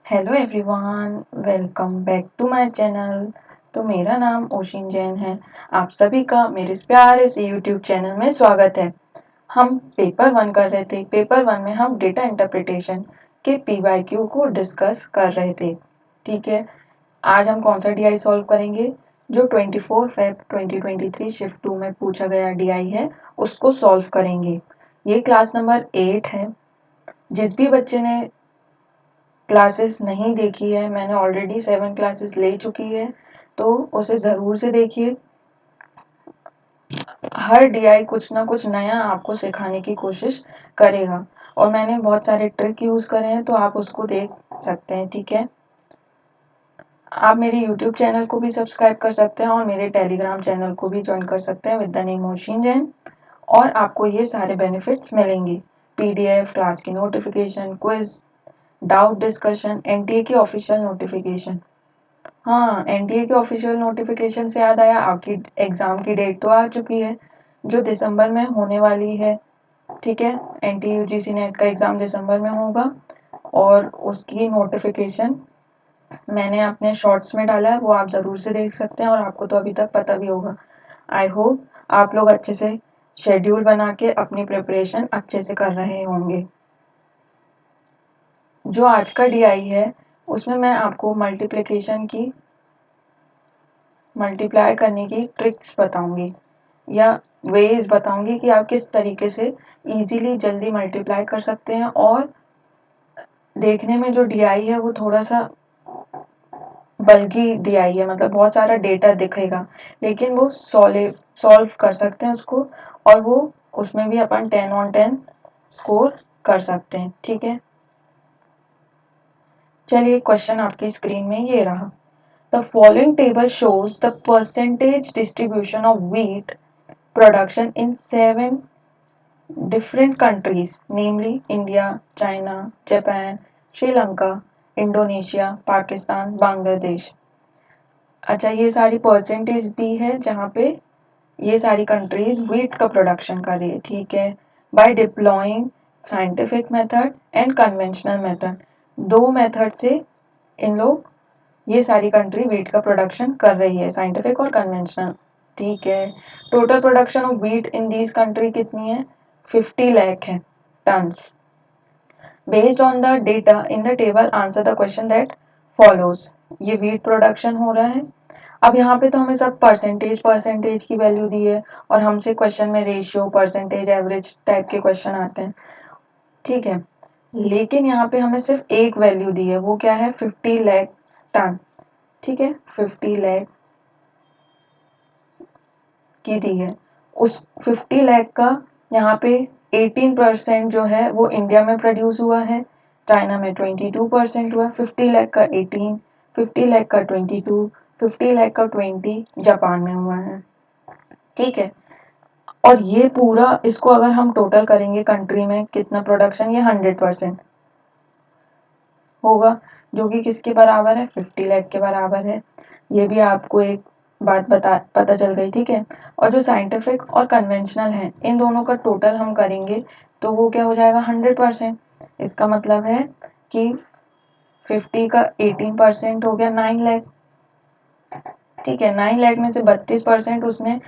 Hello everyone, welcome back to my channel. तो मेरा नाम ओशिन जैन है। आप सभी का मेरे इस प्यारे से यूट्यूब चैनल में स्वागत है। हम पेपर 1 कर रहे थे। पेपर 1 में हम डेटा इंटरप्रिटेशन के पीवाईक्यू को डिस्कस कर रहे थे। ठीक है, आज हम कौन सा डीआई सॉल्व करेंगे? जो 24 फेब 2023 शिफ्ट 2 में पूछा गया डीआई है उसको सॉल्व करेंगे। ये क्लास नंबर 8 है। जिस भी बच्चे ने क्लासेस नहीं देखी है, मैंने ऑलरेडी 7 क्लासेस ले चुकी है, तो उसे ज़रूर से देखिए। हर डीआई कुछ ना कुछ नया आपको सिखाने की कोशिश करेगा और मैंने बहुत सारे ट्रिक यूज़ करे हैं, तो आप उसको देख सकते हैं। ठीक है, आप मेरे यूट्यूब चैनल को भी सब्सक्राइब कर सकते हैं और मेरे टेलीग्राम चैनल को भी ज्वाइन कर सकते हैं with the name ocean Jain, और आपको ये सारे बेनिफिट्स मिलेंगे। पीडीएफ, क्लास की notification, quiz, doubt discussion, NTA की ऑफिशियल नोटिफिकेशन। हाँ, एनटीए के ऑफिशियल नोटिफिकेशन से याद आया, आपकी एग्जाम की डेट तो आ चुकी है, जो दिसंबर में होने वाली है। ठीक है, एनटीए यूजीसी नेट का एग्जाम दिसंबर में होगा और उसकी नोटिफिकेशन मैंने अपने शॉर्ट्स में डाला है, वो आप ज़रूर से देख सकते हैं और आपको तो अभी तक पता भी होगा। आई होप आप लोग अच्छे से शेड्यूल बना के अपनी प्रिपरेशन अच्छे से कर रहे होंगे। जो आज का डीआई है उसमें मैं आपको मल्टीप्लाई करने की ट्रिक्स बताऊंगी या वेज बताऊंगी कि आप किस तरीके से इजीली जल्दी मल्टीप्लाई कर सकते हैं। और देखने में जो डीआई है वो थोड़ा सा बल्कि डीआई है, मतलब बहुत सारा डेटा दिखेगा, लेकिन वो सॉल्व कर सकते हैं उसको, और वो उसमें भी अपन 10/10 स्कोर कर सकते हैं। ठीक है, चलिए क्वेश्चन आपकी स्क्रीन में ये रहा। The following table shows the percentage distribution of wheat production in 7 different countries, namely India, China, Japan, Sri Lanka, Indonesia, Pakistan, Bangladesh। अच्छा, ये सारी परसेंटेज दी है जहाँ पे ये सारी कंट्रीज व्हीट का प्रोडक्शन कर रही है। ठीक है, by deploying scientific method and conventional method, दो मेथड से इन लोग ये सारी कंट्री व्हीट का प्रोडक्शन कर रही है, साइंटिफिक और कन्वेंशनल। ठीक है, total production of wheat in these country कितनी है? 50 लाख है tons. Based on the data in the table answer the question that follows. ये व्हीट प्रोडक्शन हो रहा है। अब यहाँ पे तो हमें सब परसेंटेज की वैल्यू दी है और हमसे क्वेश्चन में रेशियो, परसेंटेज, एवरेज टाइप के क्वेश्चन आते हैं। ठीक है, लेकिन यहाँ पे हमें सिर्फ एक वैल्यू दी है, वो क्या है? 50 लाख टन। ठीक है, 50 लाख की दी है। उस 50 लाख का यहाँ पे 18% जो है वो इंडिया में प्रोड्यूस हुआ है, चाइना में 22% हुआ। 50 लाख का 18, 50 लाख का 22, 50 लाख का 20 जापान में हुआ है। ठीक है, और ये पूरा इसको अगर हम टोटल करेंगे कंट्री में कितना प्रोडक्शन, ये 100% होगा, जो कि किसके बराबर है? 50 लाख के बराबर है। ये भी आपको एक बात पता चल गई। ठीक है, और जो साइंटिफिक और कन्वेंशनल है, इन दोनों का टोटल हम करेंगे तो वो क्या हो जाएगा? 100%। इसका मतलब है कि 50 का 18% हो गया 9 लाख। ठीक है, 9 लाख में से 32% उसने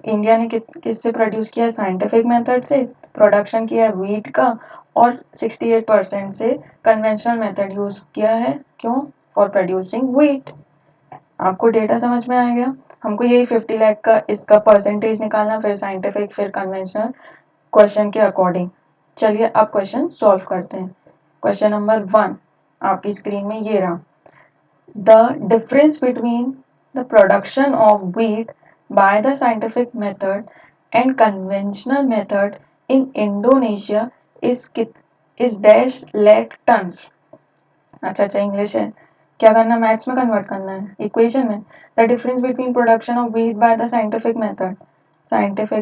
इंडिया ने किससे प्रोड्यूस किया? साइंटिफिक मेथड से प्रोडक्शन किया है व्हीट का, और 68% से कन्वेंशनल मेथड यूज किया है। क्यों? For producing wheat. आपको डेटा समझ में आ गया? हमको यही 50 लाख का इसका परसेंटेज निकालना, फिर साइंटिफिक, फिर कन्वेंशनल, क्वेश्चन के अकॉर्डिंग। चलिए अब क्वेश्चन सॉल्व करते हैं। क्वेश्चन नंबर 1 आपकी स्क्रीन में ये रहा। The difference between the production of wheat by the scientific method and conventional method in Indonesia is dash lakh tons। अच्छा, इंग्लिश है, क्या करना? मैथ्स में कन्वर्ट करना है, इक्वेशन में। The difference between production of wheat bye the scientific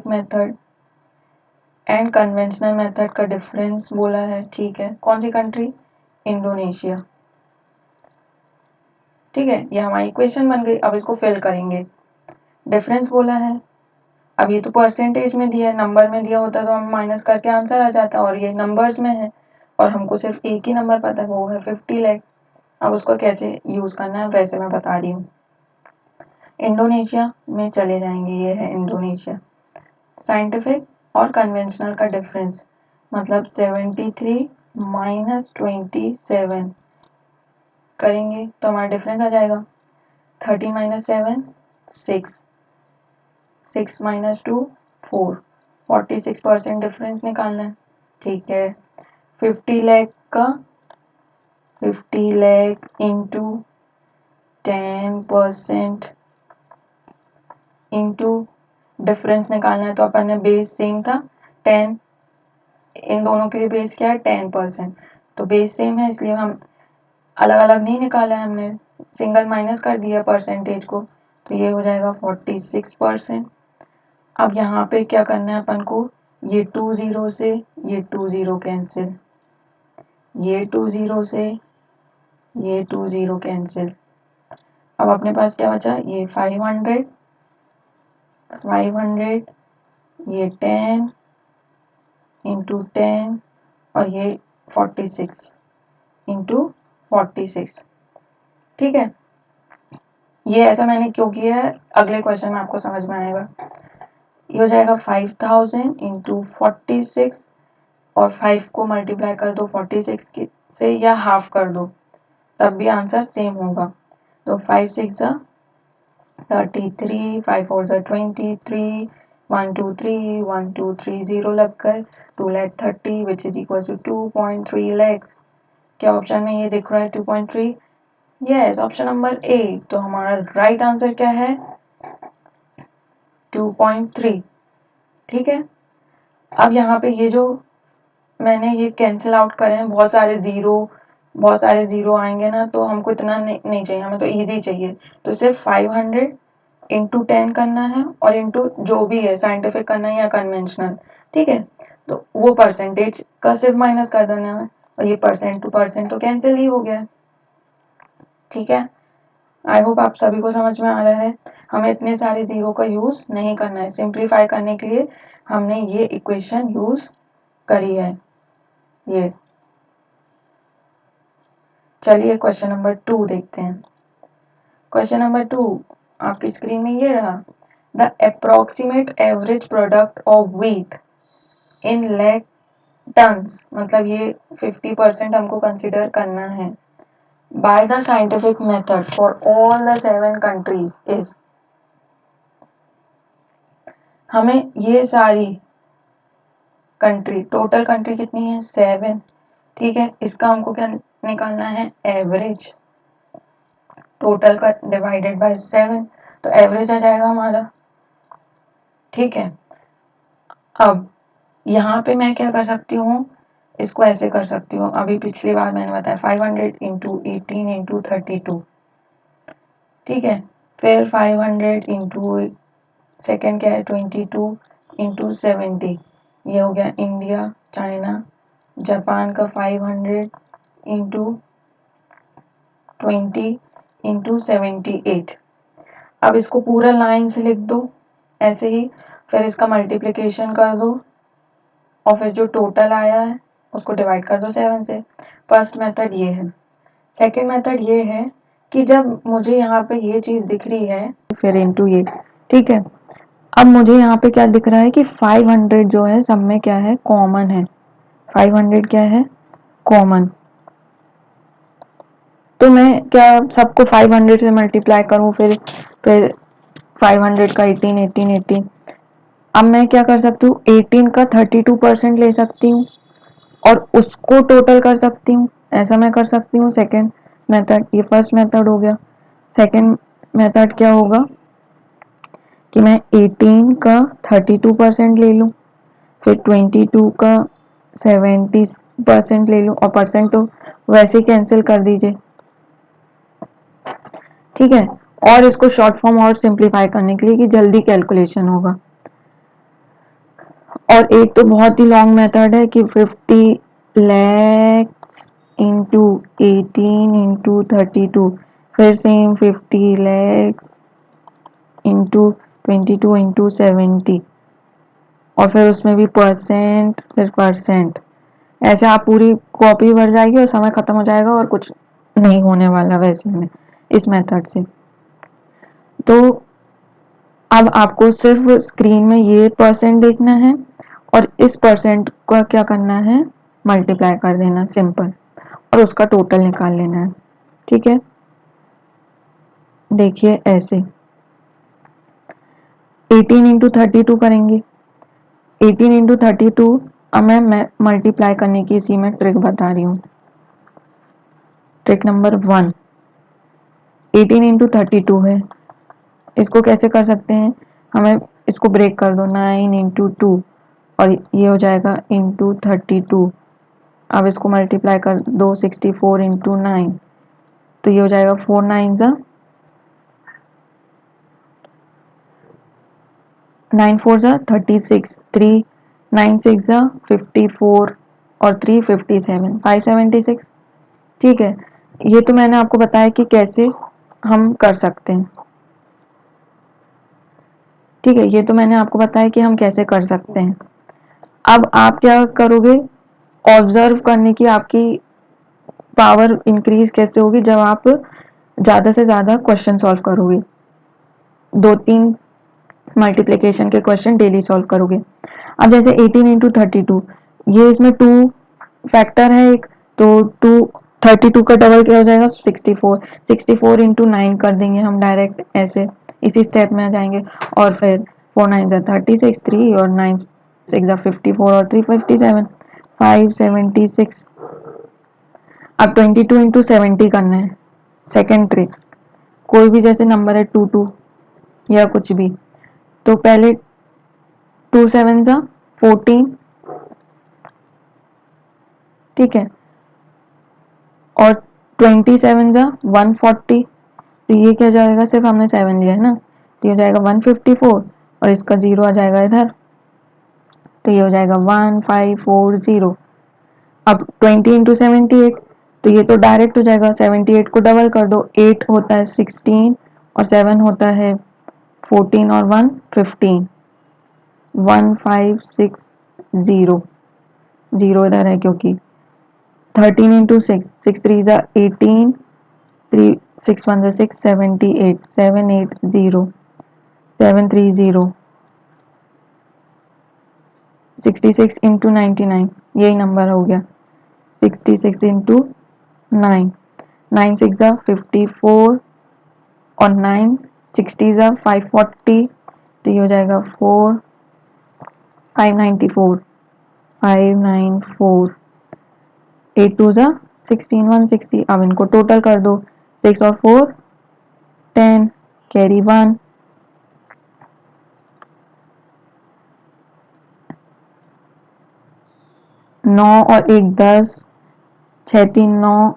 method and conventional method का difference बोला है। ठीक है, कौन सी कंट्री? इंडोनेशिया। ठीक है, ये हमारी इक्वेशन बन गई। अब इसको फिल करेंगे। डिफरेंस बोला है, अब ये तो परसेंटेज में दिया है, नंबर में दिया होता तो हम माइनस करके आंसर आ जाता, और ये नंबर्स में है और हमको सिर्फ एक ही नंबर पता है, वो है 50 लाख। अब उसको कैसे यूज़ करना है वैसे मैं बता रही हूँ। इंडोनेशिया में चले जाएंगे, ये है इंडोनेशिया। साइंटिफिक और कन्वेंशनल का डिफरेंस मतलब 73 माइनस 27 करेंगे तो हमारा डिफरेंस आ जाएगा 30 माइनस 7 6, 6 माइनस 2 4, 46% डिफरेंस निकालना है। ठीक है, 50 लाख का 50 लाख इंटू 10% इंटू डिफरेंस निकालना है तो अपन ने बेस सेम था 10, इन दोनों के लिए बेस क्या है 10%, तो बेस सेम है इसलिए हम अलग अलग नहीं निकाला है, हमने सिंगल माइनस कर दिया परसेंटेज को, तो ये हो जाएगा 46%। अब यहाँ पे क्या करना है अपन को, ये 2 0 से ये 2 0 कैंसिल, ये 2 0 से ये 2 0 कैंसिल। अब अपने पास क्या बचा, ये 500 ये 10 इंटू 10 और ये 46 इंटू 46। ठीक है, ये ऐसा मैंने क्यों किया है अगले क्वेश्चन में आपको समझ में आएगा। ये हो जाएगा 5000 इंटू 46 और 5 को मल्टीप्लाई कर दो 46 से या हाफ कर दो तब भी आंसर सेम होगा। तो 5 6 33, 5 4 23, 1 2 3 1 2 3 0 लग गए 2,30,000 which is equal to 2.3 lakhs। क्या ऑप्शन में ये दिख रहा है 2.3? Yes, option number A. तो हमारा राइट आंसर क्या है 2.3। ठीक है, अब यहाँ पे ये जो मैंने ये कैंसिल आउट करे हैं, बहुत सारे जीरो आएंगे ना तो हमको इतना नहीं चाहिए, हमें तो इजी चाहिए। तो सिर्फ 500 इंटू 10 करना है और इंटू जो भी है साइंटिफिक करना है या कन्वेंशनल। ठीक है, तो वो परसेंटेज का सिर्फ माइनस कर देना है और ये परसेंट टू परसेंट तो कैंसिल ही हो गया है। ठीक है, आई होप आप सभी को समझ में आ रहा है। हमें इतने सारे जीरो का यूज नहीं करना है, सिंप्लीफाई करने के लिए हमने ये इक्वेशन यूज करी है। ये चलिए क्वेश्चन नंबर 2 देखते हैं। क्वेश्चन नंबर 2 आपकी स्क्रीन में ये रहा, the approximate average product of wheat in lakh tons, मतलब ये 50% हमको कंसिडर करना है, by the scientific method for all the 7 countries is. हमें ये सारी कंट्री, टोटल कंट्री कितनी है 7। ठीक है, इसका हमको क्या निकालना है एवरेज, टोटल का डिवाइडेड बाय 7, तो एवरेज आ जाएगा हमारा। ठीक है, अब यहाँ पे मैं क्या कर सकती हूँ, इसको ऐसे कर सकती हूँ, अभी पिछली बार मैंने बताया 500 इंटू 18 इंटू 32। ठीक है, फिर 500 इंटू सेकेंड क्या है 22 इंटू 70, ये हो गया इंडिया, चाइना, जापान का 500 इंटू 20 इंटू 78। अब इसको पूरा लाइन से लिख दो ऐसे ही, फिर इसका मल्टीप्लिकेशन कर दो और फिर जो टोटल आया है उसको डिवाइड कर दो 7 से। फर्स्ट मेथड ये है। सेकंड मेथड ये है कि जब मुझे यहाँ पे ये चीज दिख रही है फिर इंटू ये। ठीक है, अब मुझे यहाँ पे क्या दिख रहा है कि 500 जो है सब में क्या है कॉमन है, 500 क्या है कॉमन, तो मैं क्या सबको 500 से मल्टीप्लाई करूँ, फिर 500 का 18 18 18। अब मैं क्या कर सकती हूँ 18 का 32% ले सकती हूँ और उसको टोटल कर सकती हूँ, ऐसा मैं कर सकती हूँ। सेकंड मेथड, ये फर्स्ट मेथड हो गया। सेकंड मेथड क्या होगा कि मैं 18 का 32% ले लूँ, फिर 22 का 70% ले लूँ और परसेंट तो वैसे ही कैंसिल कर दीजिए। ठीक है, और इसको शॉर्ट फॉर्म और सिंप्लीफाई करने के लिए कि जल्दी कैलकुलेशन होगा। और एक तो बहुत ही लॉन्ग मेथड है कि 50 lakhs इंटू 18 इंटू 32, फिर सेम 50 lakhs इंटू 22 इंटू 70 और फिर उसमें भी परसेंट फिर परसेंट। ऐसे आप पूरी कॉपी भर जाएगी और समय खत्म हो जाएगा और कुछ नहीं होने वाला वैसे में, इस मेथड से। तो अब आपको सिर्फ स्क्रीन में ये परसेंट देखना है और इस परसेंट का क्या करना है, मल्टीप्लाई कर देना सिंपल, और उसका टोटल निकाल लेना है। ठीक है, देखिए ऐसे 18 इंटू 32 करेंगे। 18 इंटू 32, अब मैं मल्टीप्लाई करने की इसी में ट्रिक बता रही हूँ। ट्रिक नंबर 1, 18 इंटू 32 है, इसको कैसे कर सकते हैं, हमें इसको ब्रेक कर दो, 9 इंटू 2 और ये हो जाएगा इंटू 32। अब इसको मल्टीप्लाई कर दो 64 इंटू 9, तो ये हो जाएगा 4 9 ज़ा 9 4 ज़ा 36, 3 9 6 ज़ा 54 और 3 57, 576। ठीक है, ये तो मैंने आपको बताया कि कैसे हम कर सकते हैं। ठीक है, ये तो मैंने आपको बताया कि हम कैसे कर सकते हैं। अब आप क्या करोगे, ऑब्जर्व करने की आपकी पावर इंक्रीज कैसे होगी, जब आप ज़्यादा से ज़्यादा क्वेश्चन सॉल्व करोगे, 2-3 मल्टीप्लिकेशन के क्वेश्चन डेली सॉल्व करोगे। अब जैसे 18 इंटू 32, ये इसमें 2 फैक्टर है एक, तो 2 32 का डबल क्या हो जाएगा 64, 64 इंटू 9 कर देंगे हम डायरेक्ट, ऐसे इसी स्टेप में आ जाएंगे। और फिर 4 9 ज़ा 36, 3 और 9 6 ज़ा 54 और 3 57, 576। अब 22 इंटू 70 करना है, सेकेंड ट्रिक। कोई भी जैसे नंबर है 2 2 या कुछ भी, तो पहले 2 7 ज़ा 14, ठीक है, और 27 ज़ा 140, तो ये क्या जाएगा, सिर्फ हमने 7 लिया है ना, तो ये हो जाएगा 154 और इसका 0 आ जाएगा इधर, तो ये हो जाएगा 1540। अब 20 इंटू 78, तो ये तो डायरेक्ट हो जाएगा, 78 को डबल कर दो, 8 होता है 16 और 7 होता है 14 और 1 15, 1560, 0 इधर है क्योंकि 13 इंटू 6, 6 3 ज़ा 18, 3 6 1 ज़ा 6 78, 780, 730, 66 इंटू 99, यही नंबर हो गया, 66 इंटू 9, 9 6 ज़ा 54 और 9 60 ज़ा 540, तो ये हो जाएगा 4 594, 594, 8 2 ज़ा 16, 160। अब इनको टोटल कर दो, 6 और 4 10, कैरी 1, 9 और 1 10, 6 3 9,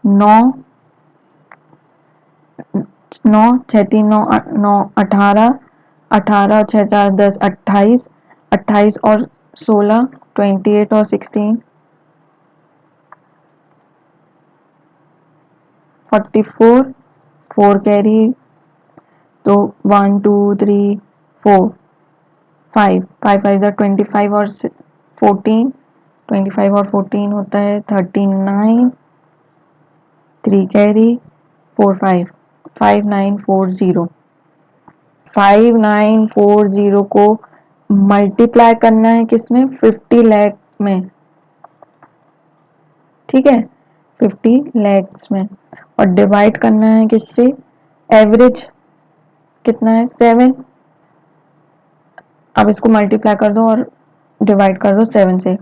9 9 6 3 9 9 18, 18 और 6 4 10, 28, 28 और 16 28 और 16 44, 4 कैरी, तो 1 2 3 4 5 5 5 ज़ा 25 और 14, 25 और 14 होता है 39, 3 कैरी 4 5, 5940। 5940 को मल्टीप्लाई करना है किसमें, 50 लाख में, ठीक है, 50 lakhs में, और डिवाइड करना है किससे, एवरेज कितना है 7। अब इसको मल्टीप्लाई कर दो और डिवाइड कर दो 7 से,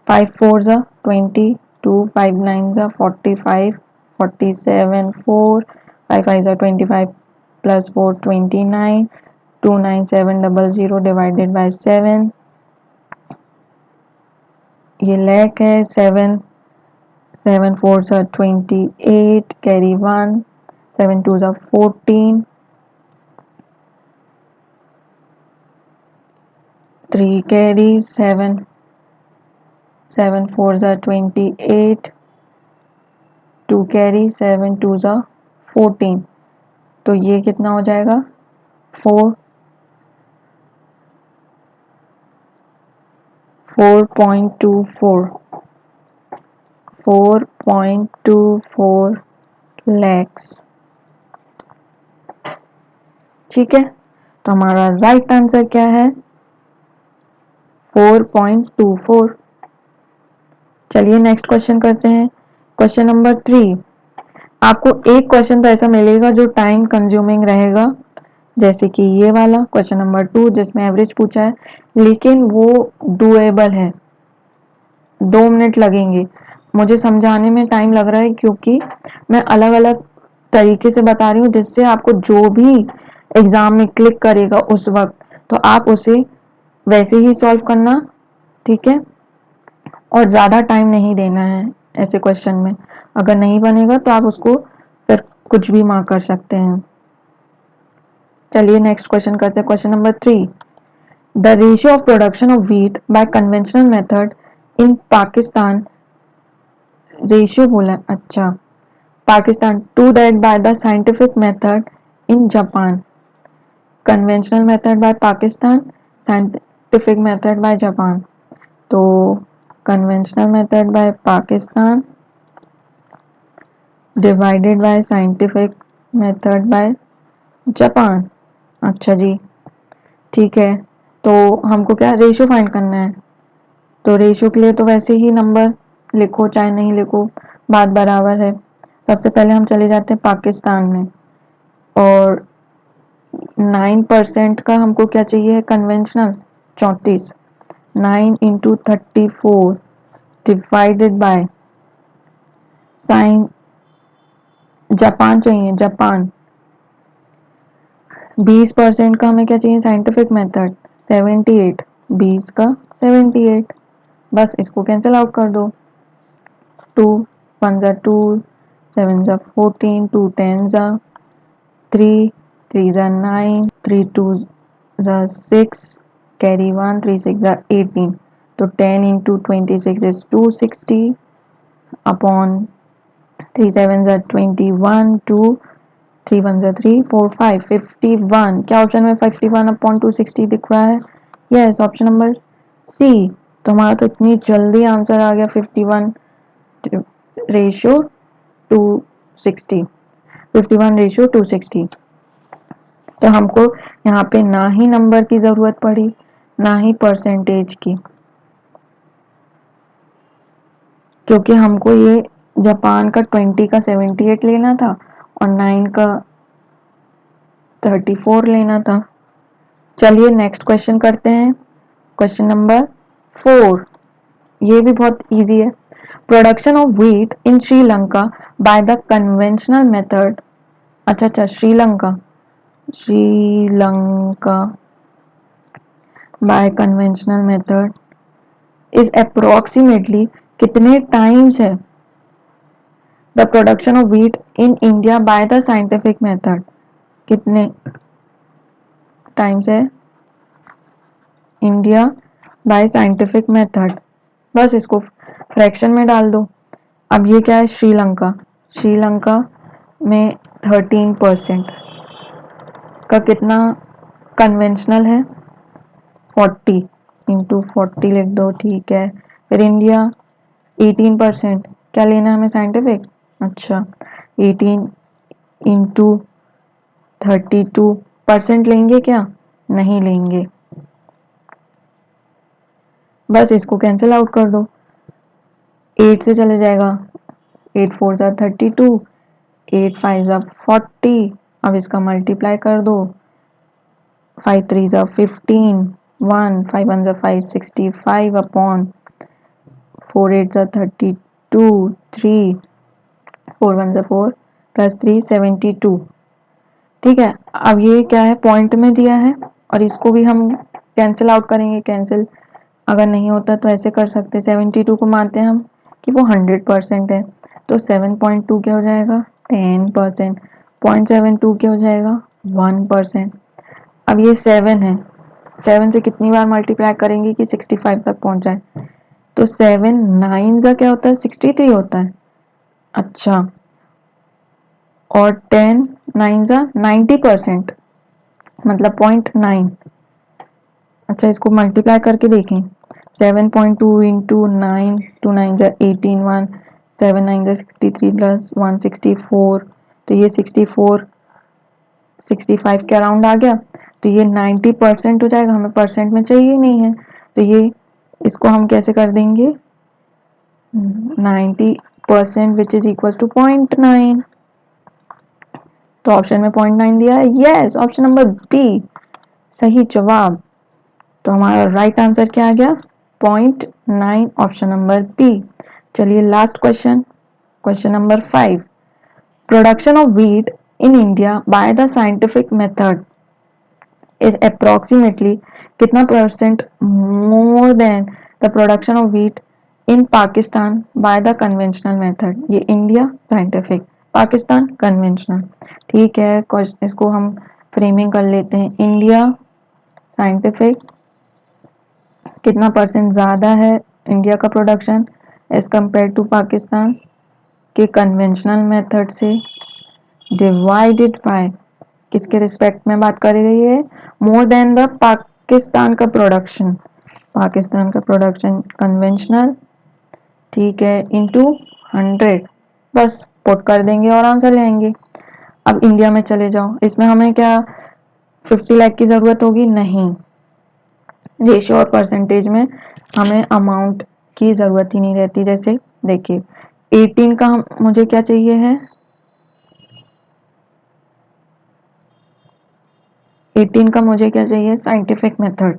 5 4 ज़ा 20, 2 5 9 ज़ा 45, 47 4, 5 5 ज़ा 25 प्लस 4 29, 29700 डिवाइडेड बाय 7, ये लैक है, 7 7 4 ज़ा 28, कैरी 1, 7 2 ज़ा 14, 3 कैरी 7 7 4 ज़ा 28, 2 कैरी 7 2 ज़ा 14, तो ये कितना हो जाएगा 4 4.24 4.24 lakhs। ठीक है, तो हमारा राइट आंसर क्या है? 4.24। चलिए नेक्स्ट क्वेश्चन करते हैं। Question number 3। आपको एक क्वेश्चन तो ऐसा मिलेगा जो टाइम कंज्यूमिंग रहेगा, जैसे कि ये वाला क्वेश्चन नंबर 2 जिसमें एवरेज पूछा है, लेकिन वो डुएबल है। 2 मिनट लगेंगे। मुझे समझाने में टाइम लग रहा है क्योंकि मैं अलग अलग तरीके से बता रही हूँ, जिससे आपको जो भी एग्जाम में क्लिक करेगा उस वक्त, तो आप उसे वैसे ही सॉल्व करना। ठीक है, और ज़्यादा टाइम नहीं देना है ऐसे क्वेश्चन में। अगर नहीं बनेगा तो आप उसको फिर कुछ भी मार्क कर सकते हैं। चलिए नेक्स्ट क्वेश्चन करते हैं। Question number 3। The ratio of production of wheat by conventional method in Pakistan, ratio बोला, अच्छा, Pakistan, to that by the scientific method in Japan. Conventional method by Pakistan, scientific method by Japan. तो conventional method by Pakistan divided by scientific method by Japan. अच्छा जी, ठीक है, तो हमको क्या रेशियो फाइंड करना है। तो रेशियो के लिए तो वैसे ही नंबर लिखो चाहे नहीं लिखो, बात बराबर है। सबसे पहले हम चले जाते हैं पाकिस्तान में, और 9% का हमको क्या चाहिए, conventional 34। 9 into 34 divided by sine, Japan चाहिए, जापान। 20% का हमें क्या चाहिए, साइंटिफिक मेथड 78। 20 का 78, बस इसको कैंसिल आउट कर दो। 2 1 जा 2, 7 जा 14, 2 10 जा 3, 3 जा 9, 3 2 जा 6, कैरी 1, 3 6 जा 18। तो 10 इंटू 26 इज 260 अपॉन 3 7 जा 21, 2 3 1 जा 3 4 5 51। क्या ऑप्शन में 51 अपॉन 260 दिख रहा है? Yes, option number C. तो हमारा तो इतनी जल्दी आंसर आ गया 51 रेशियो 260, 51 रेशियो 260। तो हमको यहाँ पे ना ही नंबर की जरूरत पड़ी ना ही परसेंटेज की, क्योंकि हमको ये जापान का 20 का 78 लेना था और 9 का 34 लेना था। चलिए नेक्स्ट क्वेश्चन करते हैं। क्वेश्चन नंबर 4, ये भी बहुत इजी है। Production of wheat in Sri Lanka by the conventional method, अच्छा, Sri Lanka by conventional method is approximately कितने टाइम्स है the production of wheat in India by the scientific method, कितने टाइम्स है इंडिया बाय साइंटिफिक मेथड। बस इसको फ्रैक्शन में डाल दो। अब ये क्या है, श्रीलंका, श्रीलंका में 13% का कितना कन्वेंशनल है, 40 इंटू 40 लिख दो, ठीक है। फिर इंडिया 18%, क्या लेना है हमें, साइंटिफिक, अच्छा 18 इंटू 32% लेंगे, क्या नहीं लेंगे, बस इसको कैंसिल आउट कर दो। 8 से चले जाएगा, 8 4 जा 32, 8 5 जा 40। अब इसका मल्टीप्लाई कर दो, 5 3 जा 15, 1 5 1 जा 5 65 अपॉन 4 8 जा 32, 3 4 1 जा 4 प्लस 3 72। ठीक है, अब ये क्या है, पॉइंट में दिया है और इसको भी हम कैंसिल आउट करेंगे। कैंसिल अगर नहीं होता तो ऐसे कर सकते हैं, 72 को मानते हैं हम कि वो 100% है, तो 7.2 क्या हो जाएगा, 10%। 0.72 क्या हो जाएगा, 1%। अब ये 7 है, 7 से कितनी बार मल्टीप्लाई करेंगे कि 65 तक पहुंच जाए, तो 7 9 का क्या होता है, 63 होता है, अच्छा, और 10 9 जा 90%, मतलब 0.9। अच्छा, इसको मल्टीप्लाई करके देखें, 7.2 इंटू 9, 2 9 जा 18, 1 7 9 63 प्लस 164, तो ये 64 65 के अराउंड आ गया, तो ये 90% हो जाएगा, हमें परसेंट में चाहिए नहीं है, तो ये इसको हम कैसे कर देंगे 90% विच इज इक्वल टू 0.9, तो ऑप्शन में 0.9 दिया है, यस ऑप्शन नंबर बी सही जवाब। तो हमारा राइट आंसर क्या आ गया 0.9, ऑप्शन नंबर बी। चलिए last question, question number 5, production of wheat in India by the scientific method is approximately कितना percent more than the production of wheat in Pakistan bye the conventional method. ये India scientific, Pakistan conventional, ठीक है। इसको हम framing कर लेते हैं, India scientific कितना परसेंट ज़्यादा है इंडिया का production as compare to Pakistan के कन्वेंशनल मेथड से, डिवाइडेड बाय किसके रिस्पेक्ट में बात करी गई है, मोर देन द पाकिस्तान का प्रोडक्शन, पाकिस्तान का प्रोडक्शन कन्वेंशनल, ठीक है, इनटू 100, बस पुट कर देंगे और आंसर ले आएंगे। अब इंडिया में चले जाओ, इसमें हमें क्या 50 लाख की जरूरत होगी, नहीं, रेशियो और परसेंटेज में हमें अमाउंट की जरूरत ही नहीं रहती। जैसे देखिए 18 का मुझे क्या चाहिए है, 18 का मुझे क्या चाहिए साइंटिफिक मेथड,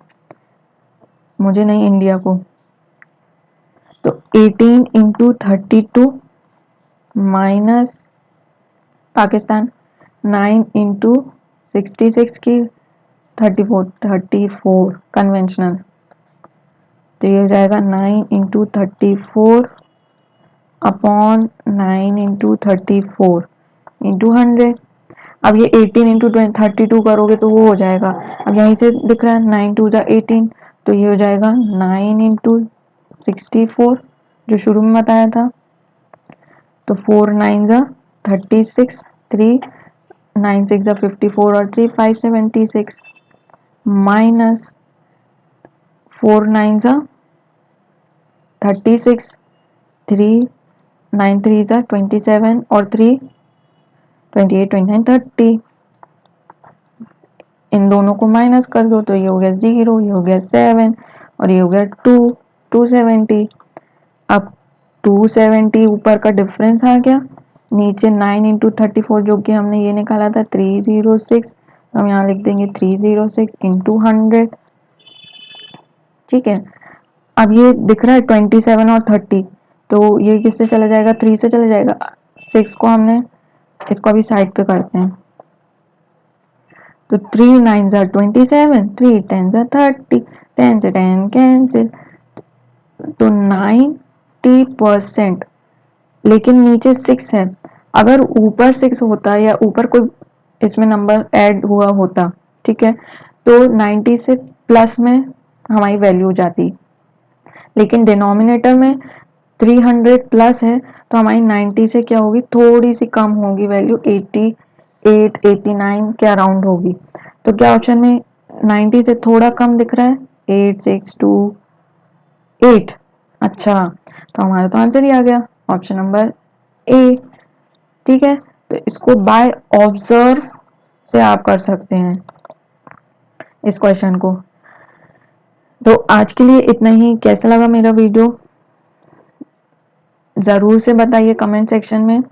मुझे नहीं इंडिया को, तो 18 इंटू 32 माइनस पाकिस्तान 9 इंटू 66 की 34 कन्वेंशनल, तो ये हो जाएगा 9 इंटू 34 अपॉन 9 इंटू 34 इंटू 100। अब ये 18 इंटू 32 करोगे तो वो हो जाएगा, अब यहीं से दिख रहा है 9 2 जा 18, तो ये हो जाएगा 9 इंटू 64 जो शुरू में बताया था, तो 4 9 जा 36, 3 9 6 जा 54 और 3 5 76 माइनस 4 9 जा 36, 3 9 3 जा 27 और 3 28 29 30, इन दोनों को माइनस कर दो तो ये हो गया 0, ये हो गया 7 और ये हो गया 270। अब 270 ऊपर का डिफरेंस आ गया, नीचे 9 इंटू 34 जो कि हमने ये निकाला था 306, हम यहाँ लिख देंगे 306 इंटू 100, ठीक है। अब ये दिख रहा है 27 और 30, तो ये किससे चला जाएगा 3 से चला जाएगा, 6 को हमने इसको अभी साइड पे करते हैं, तो 3 9 जा 27, 3 10 जा 30, 10 से 10 कैंसिल, तो 90%, लेकिन नीचे 6 है, अगर ऊपर 6 होता या ऊपर कोई इसमें नंबर ऐड हुआ होता, ठीक है, तो 90 से प्लस में हमारी वैल्यू जाती, लेकिन डिनोमिनेटर में 300 प्लस है तो हमारी 90 से क्या होगी थोड़ी सी कम होगी वैल्यू, 88 89 के अराउंड होगी, तो क्या ऑप्शन में 90 से थोड़ा कम दिख रहा है 8628, अच्छा, तो हमारा तो आंसर ही आ गया ऑप्शन नंबर ए, ठीक है। तो इसको बाय ऑब्जर्व से आप कर सकते हैं इस क्वेश्चन को। तो आज के लिए इतना ही, कैसा लगा मेरा वीडियो ज़रूर से बताइए कमेंट सेक्शन में।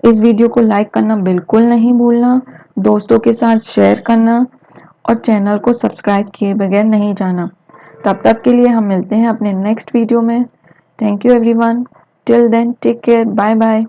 इस वीडियो को लाइक करना बिल्कुल नहीं भूलना, दोस्तों के साथ शेयर करना और चैनल को सब्सक्राइब किए बगैर नहीं जाना। तब तक के लिए हम मिलते हैं अपने नेक्स्ट वीडियो में। Thank you everyone, till then take care, bye bye.